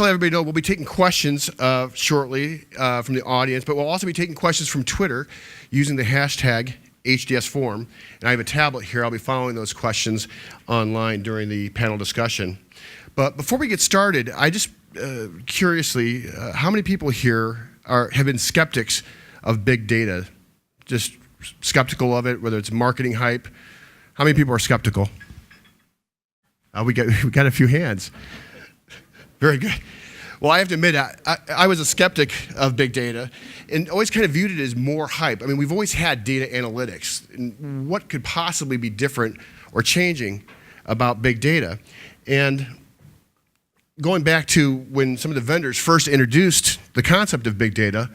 to let everybody know, we'll be taking questions shortly from the audience, but we'll also be taking questions from Twitter using the hashtag HDS Forum. And I have a tablet here. I'll be following those questions online during the panel discussion. But before we get started, I just curiously, how many people here have been skeptics of big data? Just skeptical of it, whether it's marketing hype. How many people are skeptical? We got a few hands. Very good. Well, I have to admit, I was a skeptic of big data and always kind of viewed it as more hype. I mean, we've always had data analytics. And what could possibly be different or changing about big data? And going back to when some of the vendors first introduced the concept of big data,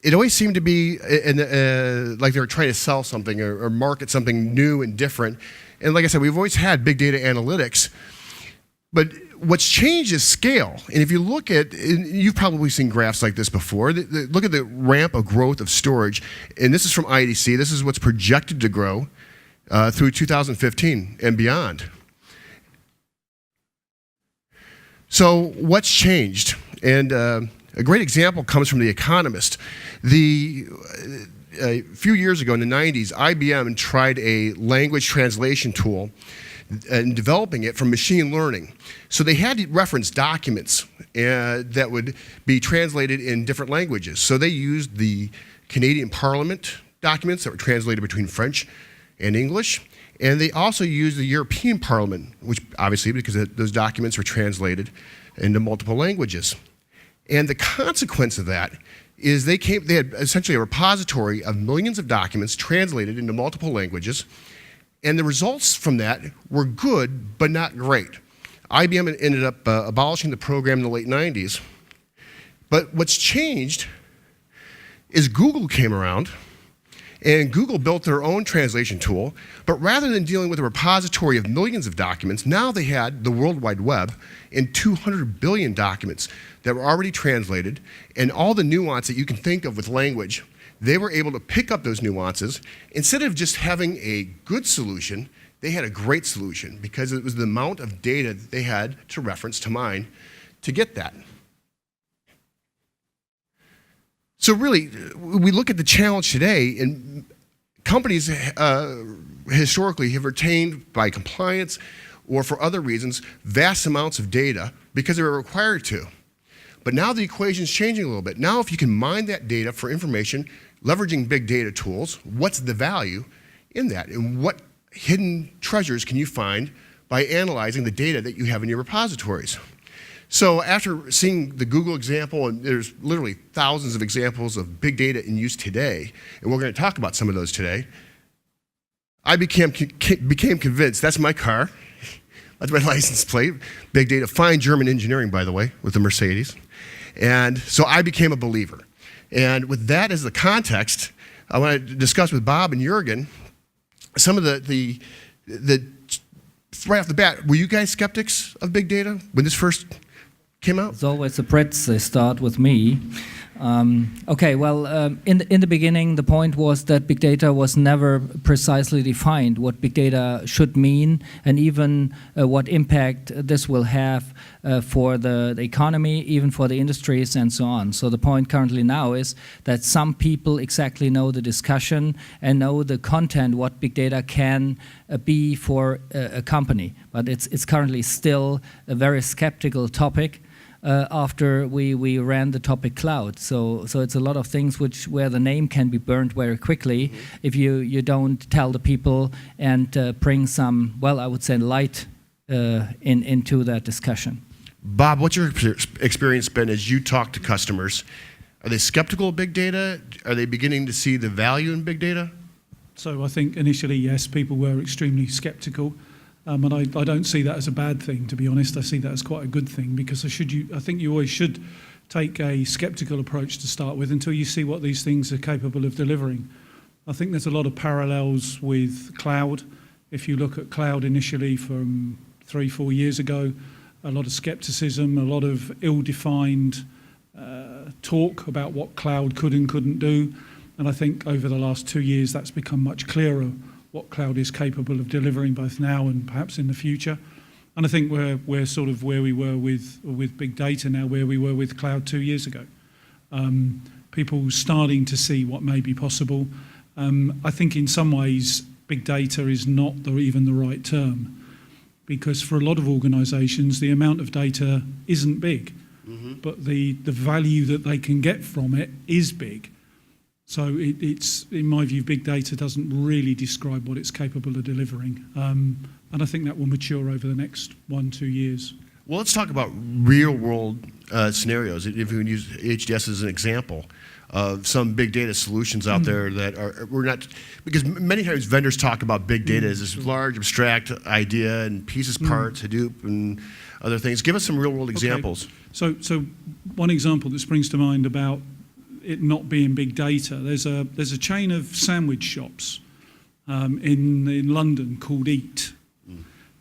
it always seemed to be like they were trying to sell something or market something new and different. And like I said, we've always had big data analytics. But what's changed is scale. And if you look at, you've probably seen graphs like this before, look at the ramp of growth of storage. And this is from IDC. This is what's projected to grow through 2015 and beyond. So what's changed? And a great example comes from The Economist. A few years ago in the 90s, IBM tried a language translation tool and developing it from machine learning. So they had to reference documents that would be translated in different languages. So they used the Canadian Parliament documents that were translated between French and English. And they also used the European Parliament, which obviously because those documents were translated into multiple languages. And the consequence of that is they had essentially a repository of millions of documents translated into multiple languages, and the results from that were good, but not great. IBM ended up abolishing the program in the late 90s. But what's changed is Google came around, and Google built their own translation tool, but rather than dealing with a repository of millions of documents, now they had the World Wide Web and 200 billion documents that were already translated, and all the nuance that you can think of with language, they were able to pick up those nuances. Instead of just having a good solution, they had a great solution because it was the amount of data that they had to reference, to mine, to get that. So really, we look at the challenge today, and companies historically have retained, by compliance or for other reasons, vast amounts of data because they were required to. But now the equation's changing a little bit. Now if you can mine that data for information, leveraging big data tools, what's the value in that? And what hidden treasures can you find by analyzing the data that you have in your repositories? So after seeing the Google example, and there's literally thousands of examples of big data in use today, and we're going to talk about some of those today, I became convinced. That's my car. That's my license plate. Big data, fine German engineering, by the way, with the Mercedes. And so I became a believer. And with that as the context, I want to discuss with Bob and Juergen some of the right off the bat, were you guys skeptics of big data when this first came out? It's always the Brits, they start with me. Okay, well, in the beginning, the point was that big data was never precisely defined, what big data should mean, and even what impact this will have for the economy, even for the industries, and so on. So the point currently now is that some people exactly know the discussion and know the content, what big data can be for a company. But it's currently still a very skeptical topic. After we ran the topic cloud. So it's a lot of things where the name can be burned very quickly if you don't tell the people and bring some, well, I would say light into that discussion. Bob, what's your experience been as you talk to customers? Are they skeptical of big data? Are they beginning to see the value in big data? So I think initially, yes, people were extremely skeptical. And I don't see that as a bad thing, to be honest. I see that as quite a good thing because I think you always should take a skeptical approach to start with until you see what these things are capable of delivering. I think there's a lot of parallels with cloud. If you look at cloud initially from 3-4 years ago, a lot of skepticism, a lot of ill-defined talk about what cloud could and couldn't do. And I think over the last 2 years, that's become much clearer what cloud is capable of delivering both now and perhaps in the future. And I think we're sort of where we were with big data now, where we were with cloud 2 years ago. People starting to see what may be possible. I think in some ways big data is not even the right term, because for a lot of organisations the amount of data isn't big, but the value that they can get from it is big. So it's, in my view, big data doesn't really describe what it's capable of delivering. And I think that will mature over the next 1-2 years. Well, let's talk about real-world scenarios. If we can use HDS as an example of some big data solutions out there that we're not, because many times vendors talk about big data as this large abstract idea and pieces, parts, Hadoop, and other things. Give us some real-world examples. So one example that springs to mind about it not being big data. There's a chain of sandwich shops in London called Eat.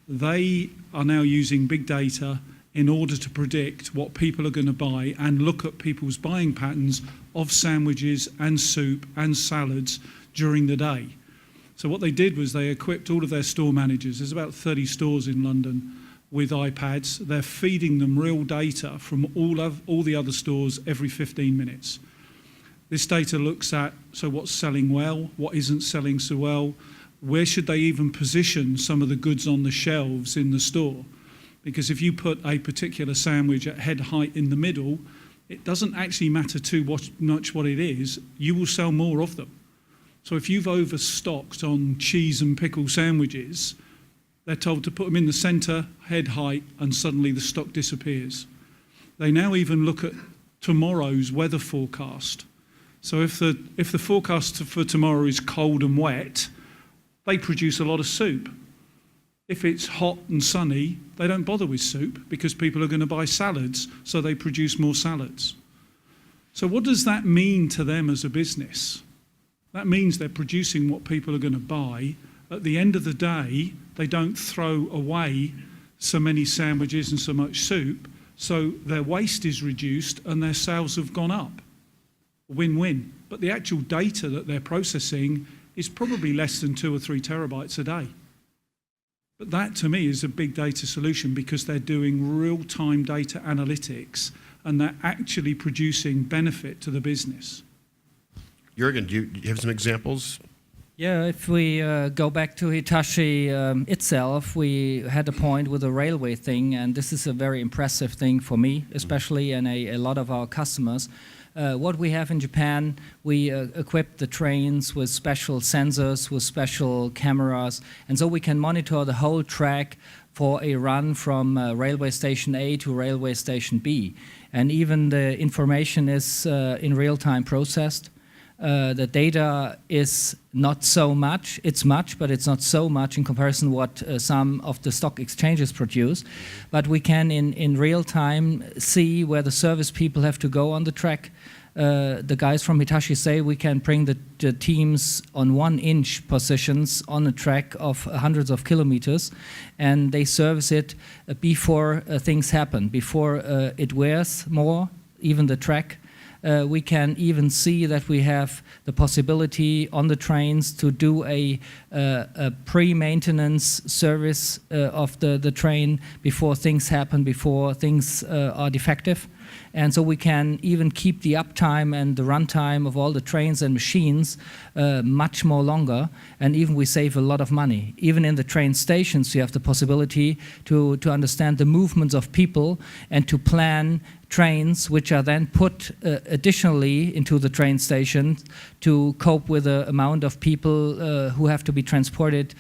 They are now using big data in order to predict what people are going to buy and look at people's buying patterns of sandwiches and soup and salads during the day. So what they did was they equipped all of their store managers, there's about 30 stores in London, with iPads. They're feeding them real data from all the other stores every 15 minutes. This data looks at, so what's selling well, what isn't selling so well, where should they even position some of the goods on the shelves in the store? Because if you put a particular sandwich at head height in the middle, it doesn't actually matter too much what it is, you will sell more of them. So if you've overstocked on cheese and pickle sandwiches, they're told to put them in the centre, head height, and suddenly the stock disappears. They now even look at tomorrow's weather forecast. So if the forecast for tomorrow is cold and wet, they produce a lot of soup. If it's hot and sunny, they don't bother with soup because people are going to buy salads, so they produce more salads. So what does that mean to them as a business? That means they're producing what people are going to buy. At the end of the day, they don't throw away so many sandwiches and so much soup, so their waste is reduced and their sales have gone up. Win-win. But the actual data that they're processing is probably less than 2 or 3 terabytes a day. But that, to me, is a big data solution because they're doing real-time data analytics and they're actually producing benefit to the business. Juergen, do you have some examples? Yeah, if we go back to Hitachi itself, we had a point with the railway thing, and this is a very impressive thing for me, especially, and a lot of our customers. What we have in Japan, we equip the trains with special sensors, with special cameras, and so we can monitor the whole track for a run from railway station A to railway station B. And even the information is in real time processed. The data is not so much, it's much, but it's not so much in comparison to what some of the stock exchanges produce. But we can in real time see where the service people have to go on the track. The guys from Hitachi say we can bring the teams on 1-inch positions on a track of hundreds of kilometers, and they service it before things happen, before it wears more, even the track. We can even see that we have the possibility on the trains to do a pre-maintenance service of the train before things happen, before things are defective. And so we can even keep the uptime and the runtime of all the trains and machines much more longer, and even we save a lot of money. Even in the train stations, you have the possibility to understand the movements of people and to plan trains which are then put additionally into the train station to cope with the amount of people who have to be transported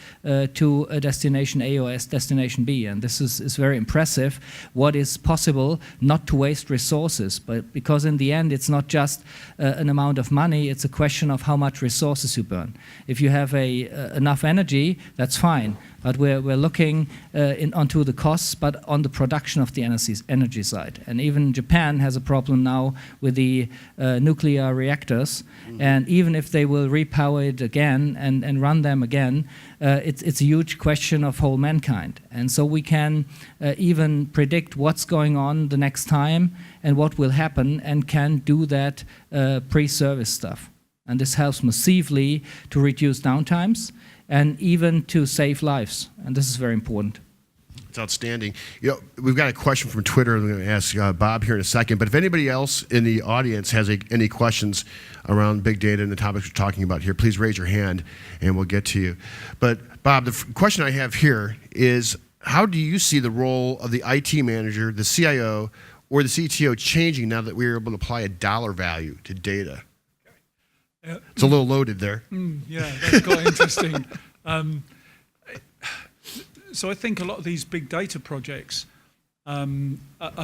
to a destination A or destination B. And this is very impressive, what is possible not to waste resources, but because in the end it's not just an amount of money, it's a question of how much resources you burn. If you have enough energy, that's fine. But we're looking onto the costs, but on the production of the energy side. And even Japan has a problem now with the nuclear reactors. And even if they will repower it again and run them again, it's a huge question of whole mankind. And so we can even predict what's going on the next time and what will happen, and can do that pre-service stuff. And this helps massively to reduce downtimes and even to save lives, and this is very important. It's outstanding. We've got a question from Twitter. I'm going to ask Bob here in a second. But if anybody else in the audience has any questions around big data and the topics we're talking about here, please raise your hand and we'll get to you. But Bob, the question I have here is, how do you see the role of the IT manager, the CIO, or the CTO changing now that we're able to apply a dollar value to data? It's a little loaded there. Yeah, that's quite interesting. So I think a lot of these big data projects are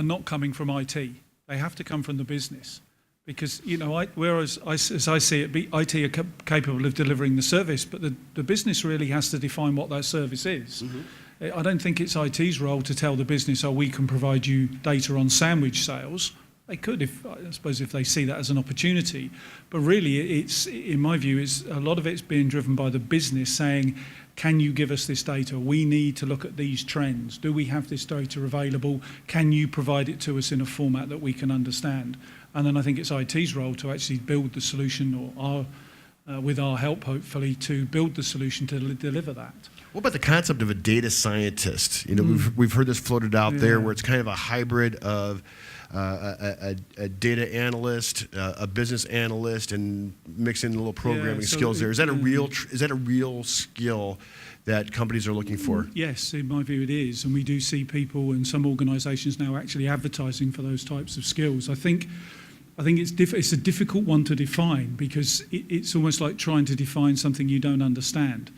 not coming from IT. They have to come from the business, because as I see it, IT are capable of delivering the service, but the business really has to define what that service is. Mm-hmm. I don't think it's IT's role to tell the business, "Oh, we can provide you data on sandwich sales." They could, I suppose, if they see that as an opportunity. But really, it's, in my view, a lot of it's being driven by the business saying, "Can you give us this data? We need to look at these trends. Do we have this data available? Can you provide it to us in a format that we can understand?" And then I think it's IT's role to actually build the solution, or with our help, hopefully, to build the solution to deliver that. What about the concept of a data scientist? We've heard this floated out there, where it's kind of a hybrid of a data analyst, a business analyst, and mix in a little programming skills there. Is that a real skill that companies are looking for? Yes, in my view it is, and we do see people and some organisations now actually advertising for those types of skills. I think it's a difficult one to define, because it's almost like trying to define something you don't understand.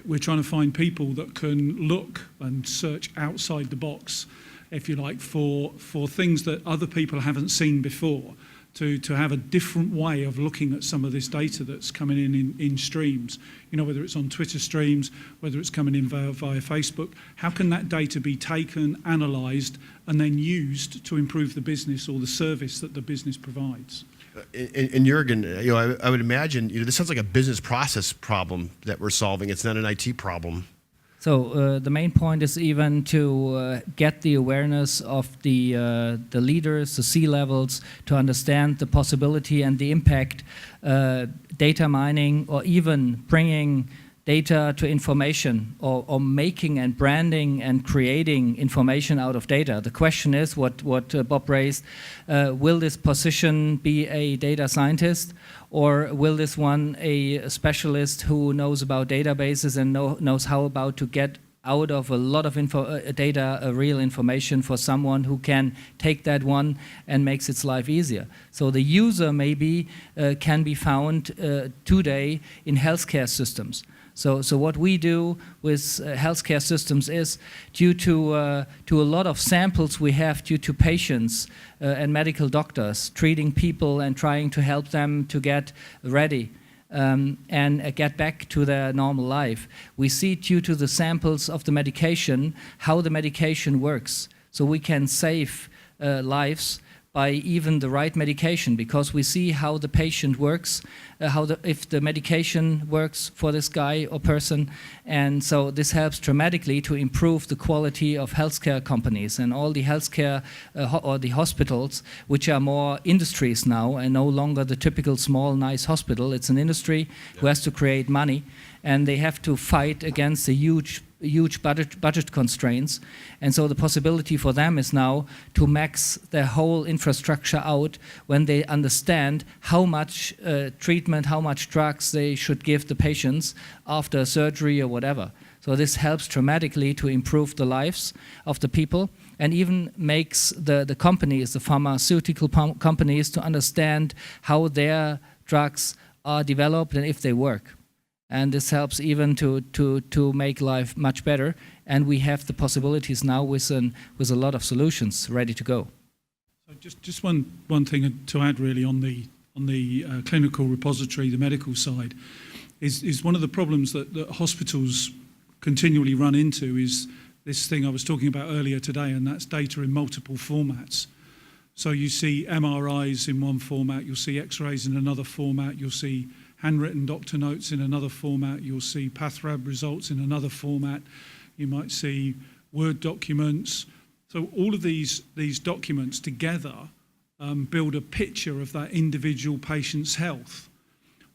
We're trying to find people that can look and search outside the box, if you like, for things that other people haven't seen before, to have a different way of looking at some of this data that's coming in streams. Whether it's on Twitter streams, whether it's coming in via Facebook. How can that data be taken, analysed, and then used to improve the business or the service that the business provides? And Juergen, I would imagine, this sounds like a business process problem that we're solving. It's not an IT problem. So the main point is even to get the awareness of the leaders, the C-levels, to understand the possibility and the impact data mining, or even bringing data to information, or making and branding and creating information out of data. The question is, what Bob raised, will this position be a data scientist, or will this one a specialist who knows about databases and knows how about to get out of a lot of data, real information for someone who can take that one and makes its life easier. So the user maybe can be found today in healthcare systems. So what we do with healthcare systems is, due to a lot of samples we have due to patients and medical doctors treating people and trying to help them to get ready and get back to their normal life. We see, due to the samples of the medication, how the medication works. So we can save lives by even the right medication, because we see how the patient works, if the medication works for this guy or person. And so this helps dramatically to improve the quality of healthcare companies and all the healthcare or the hospitals, which are more industries now and no longer the typical small, nice hospital. It's an industry who has to create money, and they have to fight against the huge budget constraints. And so the possibility for them is now to max their whole infrastructure out when they understand how much treatment, how much drugs they should give the patients after surgery or whatever. So this helps dramatically to improve the lives of the people, and even makes the companies, the pharmaceutical companies, to understand how their drugs are developed and if they work. And this helps even to make life much better. And we have the possibilities now with a lot of solutions ready to go. So just one thing to add really on the clinical repository, the medical side, is one of the problems that hospitals continually run into is this thing I was talking about earlier today, and that's data in multiple formats. So you see MRIs in one format, you'll see X-rays in another format, you'll see handwritten doctor notes in another format, you'll see PathRab results in another format, you might see Word documents. So all of these documents together build a picture of that individual patient's health.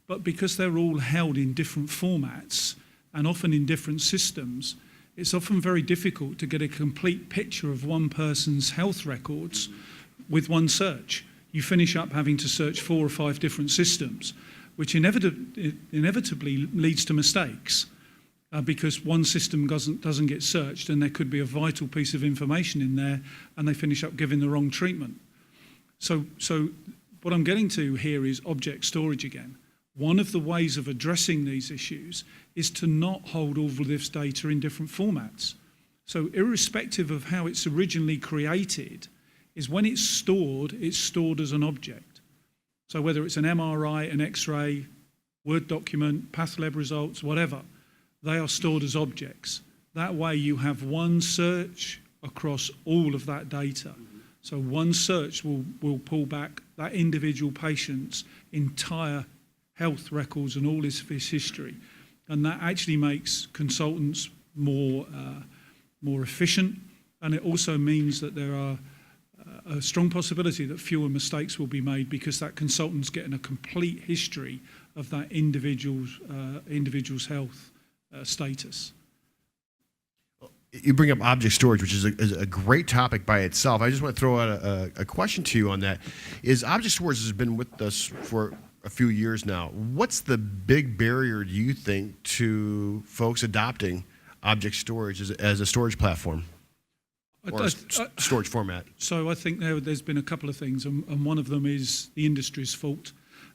But because they're all held in different formats and often in different systems, it's often very difficult to get a complete picture of one person's health records with one search. You finish up having to search 4 or 5 different systems, which inevitably leads to mistakes because one system doesn't get searched and there could be a vital piece of information in there and they finish up giving the wrong treatment. So what I'm getting to here is object storage again. One of the ways of addressing these issues is to not hold all of this data in different formats. So irrespective of how it's originally created, is when it's stored as an object. So whether it's an MRI, an X-ray, Word document, path lab results, whatever, they are stored as objects. That way you have one search across all of that data. So one search will pull back that individual patient's entire health records and all his history. And that actually makes consultants more efficient. And it also means that there are a strong possibility that fewer mistakes will be made because that consultant's getting a complete history of that individual's health status. You bring up object storage, which is a great topic by itself. I just want to throw out a question to you on that. Object storage has been with us for a few years now. What's the big barrier, do you think, to folks adopting object storage as a storage platform or storage format? So I think there's been a couple of things, and one of them is the industry's fault.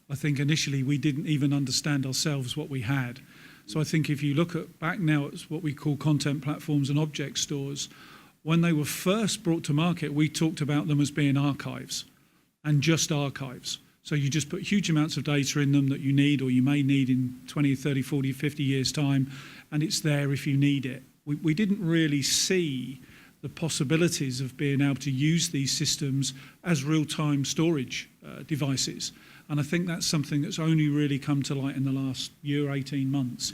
I think initially we didn't even understand ourselves what we had. So I think if you look back now at what we call content platforms and object stores, when they were first brought to market, we talked about them as being archives and just archives. So you just put huge amounts of data in them that you need or you may need in 20, 30, 40, 50 years' time, and it's there if you need it. We didn't really see the possibilities of being able to use these systems as real-time storage devices. And I think that's something that's only really come to light in the last year, 18 months.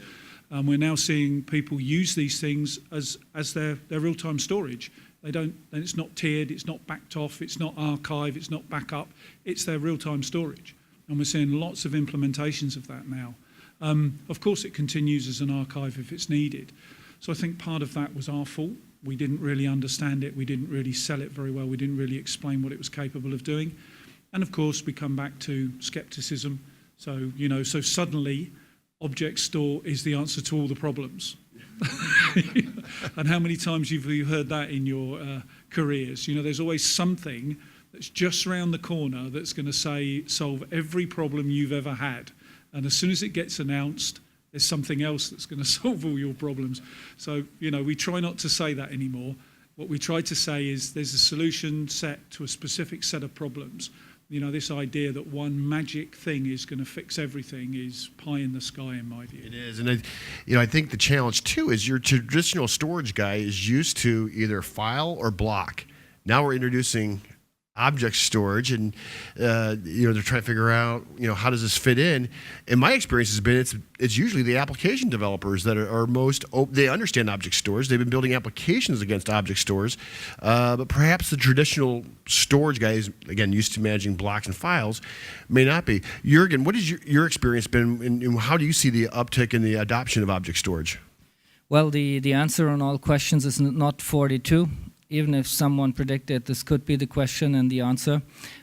We're now seeing people use these things as their real-time storage. It's not tiered, it's not backed off, it's not archive, it's not backup, it's their real-time storage. And we're seeing lots of implementations of that now. Of course, it continues as an archive if it's needed. So I think part of that was our fault. We didn't really understand it, we didn't really sell it very well, we didn't really explain what it was capable of doing. And of course, we come back to skepticism. So, so suddenly, object store is the answer to all the problems. And how many times have you heard that in your careers? There's always something that's just around the corner that's going to solve every problem you've ever had. And as soon as it gets announced, there's something else that's going to solve all your problems. So, we try not to say that anymore. What we try to say is there's a solution set to a specific set of problems. This idea that one magic thing is going to fix everything is pie in the sky in my view. It is, and I think the challenge too is your traditional storage guy is used to either file or block. Now we're introducing object storage, and they're trying to figure out how does this fit in. And my experience has been it's usually the application developers that are most they understand object stores. They've been building applications against object stores, but perhaps the traditional storage guys, again used to managing blocks and files, may not be. Juergen, what has your experience been, and how do you see the uptick in the adoption of object storage? Well, the answer on all questions is not 42. Even if someone predicted this could be the question and the answer.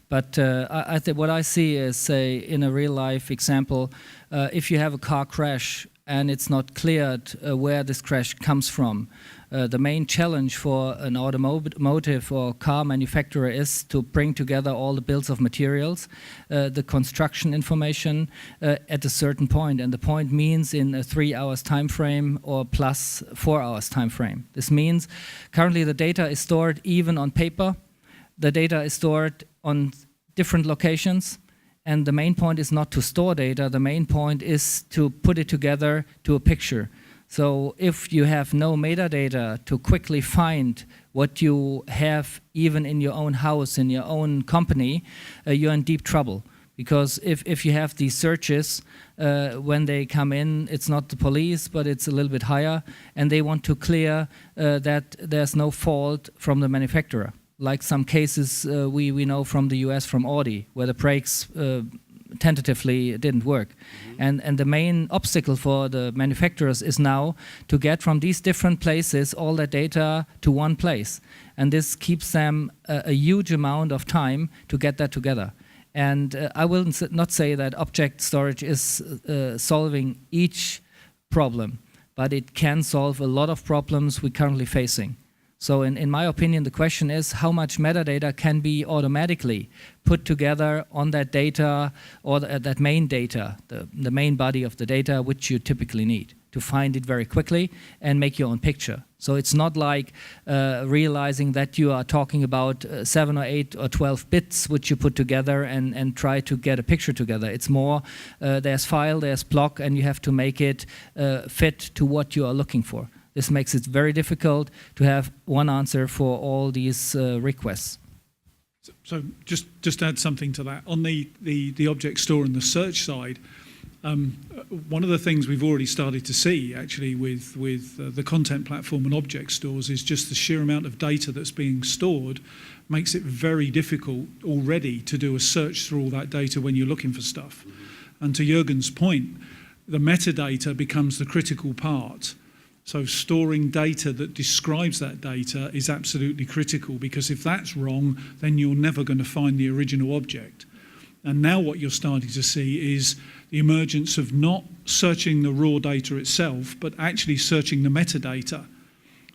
But I think what I see is, say, in a real-life example, if you have a car crash and it's not cleared where this crash comes from, the main challenge for an automotive or car manufacturer is to bring together all the bills of materials, the construction information at a certain point. And the point means in a 3 hours time frame or plus 4 hours time frame. This means currently the data is stored even on paper. The data is stored on different locations. And the main point is not to store data. The main point is to put it together to a picture. So if you have no metadata to quickly find what you have even in your own house, in your own company, you're in deep trouble. Because if you have these searches, when they come in, it's not the police, but it's a little bit higher, and they want to clear that there's no fault from the manufacturer. Like some cases we know from the US, from Audi, where the brakes tentatively it didn't work. And the main obstacle for the manufacturers is now to get from these different places all that data to one place. And this keeps them a huge amount of time to get that together. And I will not say that object storage is solving each problem, but it can solve a lot of problems we're currently facing. So in my opinion, the question is how much metadata can be automatically put together on that data or that main data, the main body of the data which you typically need to find it very quickly and make your own picture. So it's not like realizing that you are talking about 7 or 8 or 12 bits which you put together and try to get a picture together. It's more there's file, there's block, and you have to make it fit to what you are looking for. This makes it very difficult to have one answer for all these requests. So just add something to that. On the object store and the search side, one of the things we've already started to see actually with the content platform and object stores is just the sheer amount of data that's being stored makes it very difficult already to do a search through all that data when you're looking for stuff. And to Juergen's point, the metadata becomes the critical part. So storing data that describes that data is absolutely critical, because if that's wrong, then you're never going to find the original object. And now what you're starting to see is the emergence of not searching the raw data itself, but actually searching the metadata.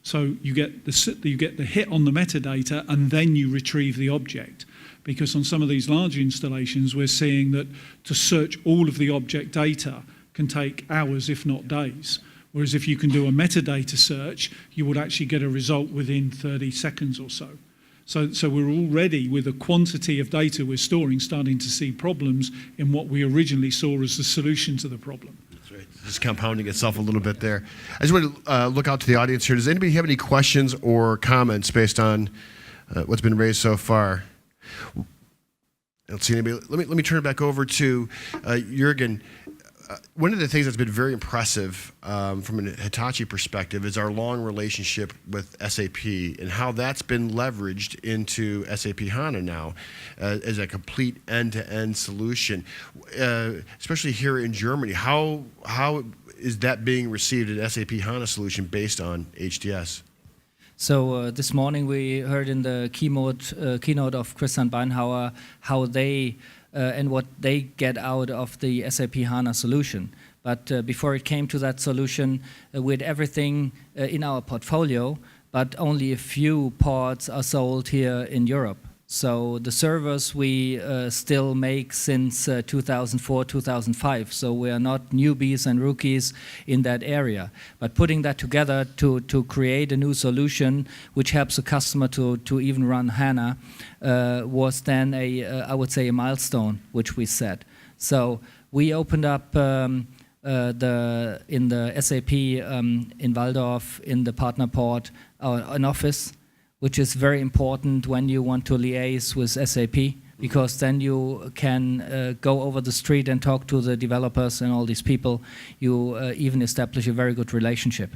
So you get the hit on the metadata, and then you retrieve the object. Because on some of these large installations, we're seeing that to search all of the object data can take hours, if not days. Whereas if you can do a metadata search, you would actually get a result within 30 seconds or so. So we're already, with the quantity of data we're storing, starting to see problems in what we originally saw as the solution to the problem. That's right. It's compounding itself a little bit there. I just want to look out to the audience here. Does anybody have any questions or comments based on what's been raised so far? I don't see anybody. Let me turn it back over to Juergen. One of the things that's been very impressive from a Hitachi perspective is our long relationship with SAP and how that's been leveraged into SAP HANA now as a complete end-to-end solution, especially here in Germany. How is that being received at SAP HANA solution based on HDS? So this morning we heard in the keynote of Christian Beinhauer how they and what they get out of the SAP HANA solution. But before it came to that solution, we had everything in our portfolio, but only a few parts are sold here in Europe. So the servers we still make since 2004, 2005. So we are not newbies and rookies in that area. But putting that together to create a new solution which helps the customer to even run HANA was then I would say a milestone which we set. So we opened up in the SAP in Walldorf in the partner port an office, which is very important when you want to liaise with SAP, because then you can go over the street and talk to the developers and all these people. You even establish a very good relationship.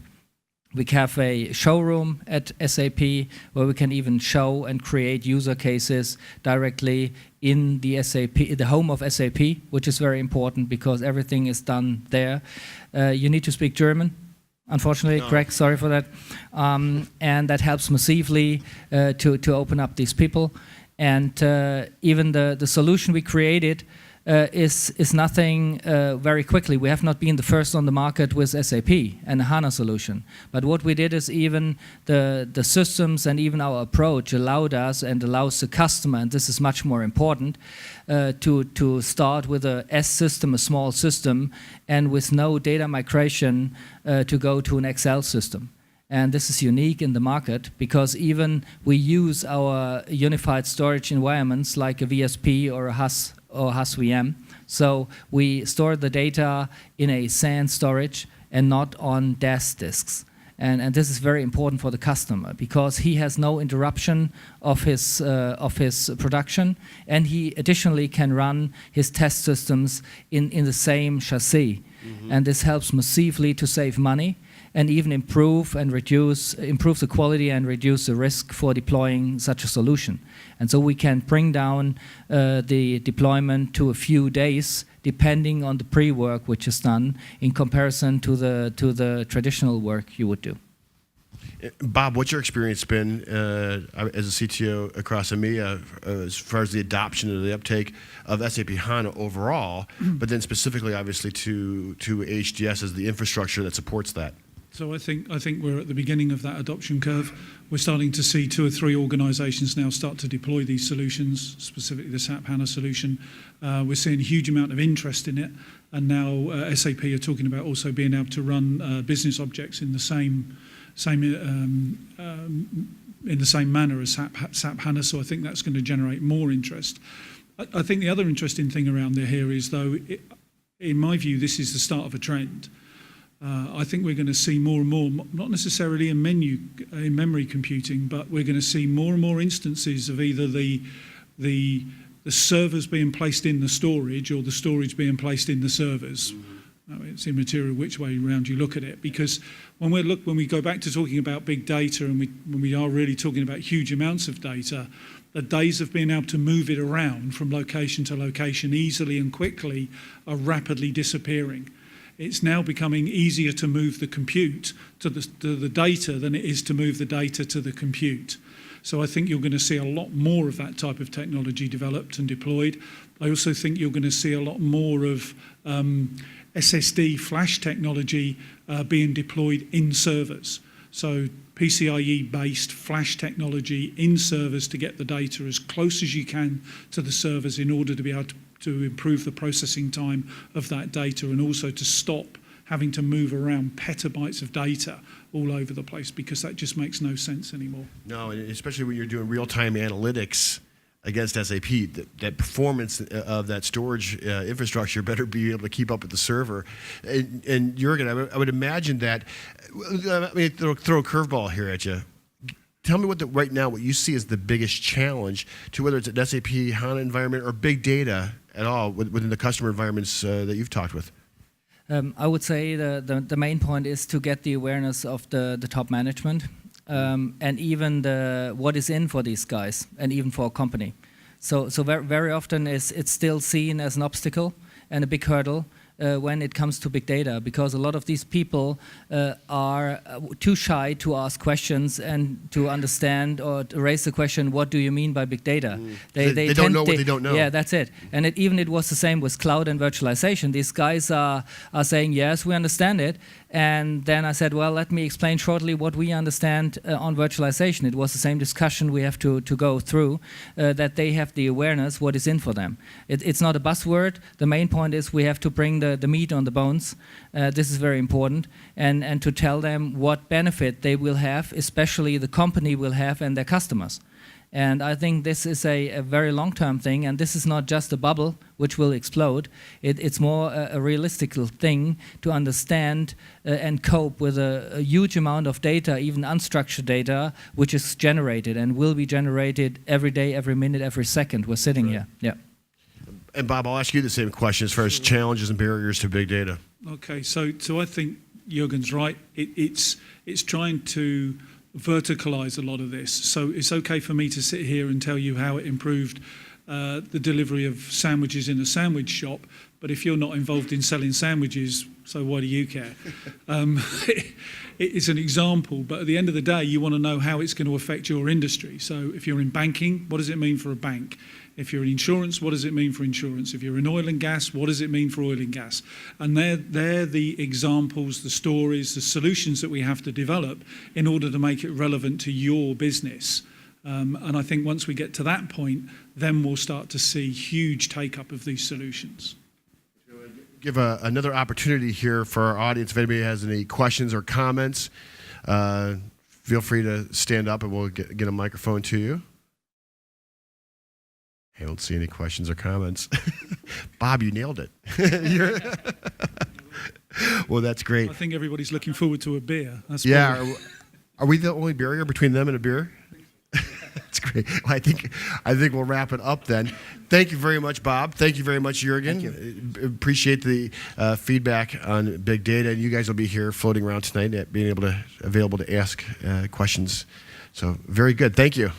We have a showroom at SAP where we can even show and create user cases directly in the SAP, the home of SAP, which is very important because everything is done there. You need to speak German. Unfortunately, no. Greg, sorry for that. And that helps massively to open up these people. And even the solution we created is nothing very quickly. We have not been the first on the market with SAP and a HANA solution. But what we did is even the systems and even our approach allowed us and allows the customer, and this is much more important, to start with a S system, a small system, and with no data migration to go to an Excel system. And this is unique in the market because even we use our unified storage environments like a VSP or a HAS or HAS VM. So we store the data in a SAN storage and not on DAS disks. And this is very important for the customer because he has no interruption of his production, and he additionally can run his test systems in the same chassis. Mm-hmm. And this helps massively to save money. and even improve the quality and reduce the risk for deploying such a solution. And so we can bring down the deployment to a few days, depending on the pre-work which is done in comparison to the traditional work you would do. Bob, what's your experience been as a CTO across EMEA as far as the adoption and the uptake of SAP HANA overall, but then specifically, obviously, to HDS as the infrastructure that supports that? So I think we're at the beginning of that adoption curve. We're starting to see 2 or 3 organisations now start to deploy these solutions, specifically the SAP HANA solution. We're seeing a huge amount of interest in it, and now SAP are talking about also being able to run business objects in the same manner as SAP HANA. So I think that's going to generate more interest. I think the other interesting thing around here is, though, in my view, this is the start of a trend. I think we're going to see more and more, not necessarily in memory computing, but we're going to see more and more instances of either the servers being placed in the storage or the storage being placed in the servers. It's immaterial which way around you look at it, because when we go back to talking about big data, and when we are really talking about huge amounts of data, the days of being able to move it around from location to location easily and quickly are rapidly disappearing. It's now becoming easier to move the compute to the data than it is to move the data to the compute. So I think you're going to see a lot more of that type of technology developed and deployed. I also think you're going to see a lot more of SSD flash technology being deployed in servers. So PCIe-based flash technology in servers to get the data as close as you can to the servers in order to be able to improve the processing time of that data, and also to stop having to move around petabytes of data all over the place, because that just makes no sense anymore. No, and especially when you're doing real-time analytics against SAP, that performance of that storage infrastructure better be able to keep up with the server. And Juergen, I would imagine that, I mean, throw a curveball here at you. Tell me right now what you see as the biggest challenge to whether it's an SAP HANA environment or big data at all within the customer environments that you've talked with. I would say the main point is to get the awareness of the top management, and even what is in for these guys, and even for a company. So very often it's still seen as an obstacle and a big hurdle when it comes to big data, because a lot of these people are too shy to ask questions and to understand or to raise the question, what do you mean by big data? They don't know what they don't know. Yeah, that's it. And it was the same with cloud and virtualization. These guys are saying, yes, we understand it. And then I said, well, let me explain shortly what we understand on virtualization. It was the same discussion we have to go through, that they have the awareness what is in for them. It's not a buzzword. The main point is we have to bring the meat on the bones. This is very important. And to tell them what benefit they will have, especially the company will have and their customers. And I think this is a very long-term thing, and this is not just a bubble which will explode. It's more a realistic thing to understand and cope with a huge amount of data, even unstructured data, which is generated and will be generated every day, every minute, every second. We're sitting here. Yeah. And Bob, I'll ask you the same question as far as challenges and barriers to big data. Okay, so I think Juergen's right. It's trying to verticalize a lot of this. So it's okay for me to sit here and tell you how it improved the delivery of sandwiches in a sandwich shop, but if you're not involved in selling sandwiches, so why do you care? It's an example, but at the end of the day, you want to know how it's going to affect your industry. So if you're in banking, what does it mean for a bank? If you're in insurance, what does it mean for insurance? If you're in oil and gas, what does it mean for oil and gas? And they're the examples, the stories, the solutions that we have to develop in order to make it relevant to your business. And I think once we get to that point, then we'll start to see huge take-up of these solutions. Give another opportunity here for our audience. If anybody has any questions or comments, feel free to stand up and we'll get a microphone to you. I don't see any questions or comments. Bob, you nailed it. Well, that's great. I think everybody's looking forward to a beer. That's yeah. Are we the only barrier between them and a beer? That's great. Well, I think we'll wrap it up then. Thank you very much, Bob. Thank you very much, Juergen. Thank you. Appreciate the feedback on big data, and you guys will be here floating around tonight, being available to ask questions. So very good. Thank you.